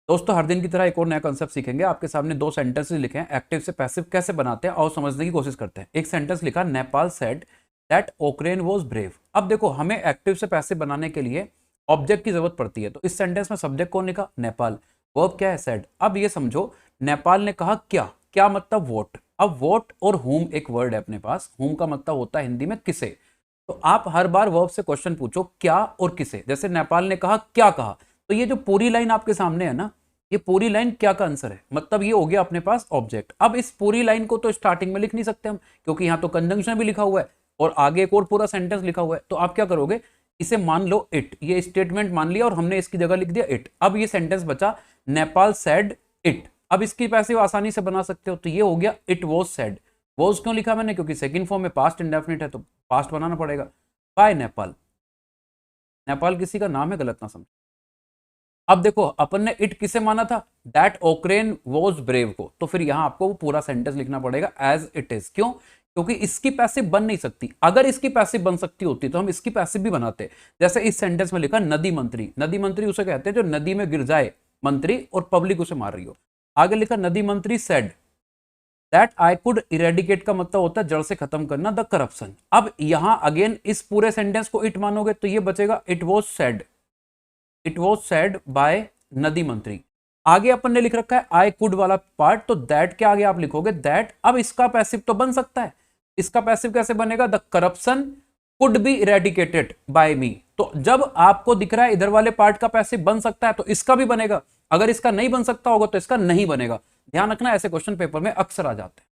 दोस्तों हर दिन की तरह एक और नया कंसेप्ट सीखेंगे। आपके सामने दो सेंटेंसेस लिखे हैं, एक्टिव से पैसिव कैसे बनाते हैं और समझने की कोशिश करते हैं। एक सेंटेंस लिखा, Nepal said that Ukraine was brave. अब देखो हमें एक्टिव से पैसिव बनाने के लिए ऑब्जेक्ट की जरूरत पड़ती है, तो इस सेंटेंस में सब्जेक्ट कौन लिखा, नेपाल। वर्ब क्या है, सेड। अब ये समझो नेपाल ने कहा क्या, क्या मतलब वोट। अब वोट और हुम एक वर्ड है अपने पास, हुम का मतलब होता है हिंदी में किसे। तो आप हर बार वर्ब से क्वेश्चन पूछो क्या और किसे। जैसे नेपाल ने कहा, क्या कहा, तो ये जो पूरी लाइन आपके सामने है ना, ये पूरी लाइन क्या का आंसर है, मतलब ये हो गया अपने पास ऑब्जेक्ट। अब इस पूरी लाइन को तो स्टार्टिंग में लिख नहीं सकते हम, क्योंकि यहां तो कंजंक्शन भी लिखा हुआ है और आगे एक और पूरा सेंटेंस लिखा हुआ है। तो आप क्या करोगे, इसे मान लो इट, ये स्टेटमेंट मान लिया और हमने इसकी जगह लिख दिया इट। अब ये सेंटेंस बचा, नेपाल सेड इट। अब इसकी पैसिव आसानी से बना सकते हो, तो ये हो गया इट वॉज सेड। वॉज क्यों लिखा मैंने, क्योंकि सेकंड फॉर्म में पास्ट इंडेफिनिट है तो पास्ट बनाना पड़ेगा। बाय नेपाल, नेपाल किसी का नाम है, गलत ना समझ। अब देखो अपन ने इट किसे माना था, दैट ओक्रेन वॉज ब्रेव को, तो फिर यहां आपको वो पूरा सेंटेंस लिखना पड़ेगा एज इट इज। क्यों, क्योंकि इसकी पैसिव बन नहीं सकती। अगर इसकी पैसिव बन सकती होती तो हम इसकी पैसिव भी बनाते। जैसे इस सेंटेंस में लिखा नदी मंत्री, नदी मंत्री उसे कहते हैं जो नदी में गिर जाए मंत्री और पब्लिक उसे मार रही हो। आगे लिखा नदी मंत्री said that I could eradicate, का मतलब होता है जड़ से खत्म करना, द करप्शन। अब यहां अगेन इस पूरे सेंटेंस को इट मानोगे तो ये बचेगा it was said, it was said bye नदी मंत्री। आगे अपन ने लिख रखा है आई कुड वाला पार्ट, तो दैट के आगे आप लिखोगे दैट। अब इसका पैसिव तो बन सकता है, इसका पैसिव कैसे बनेगा, the corruption could be eradicated by me. तो जब आपको दिख रहा है इधर वाले पार्ट का पैसिव बन सकता है तो इसका भी बनेगा, अगर इसका नहीं बन सकता होगा तो इसका नहीं बनेगा। ध्यान रखना, ऐसे क्वेश्चन पेपर में अक्सर आ जाते हैं।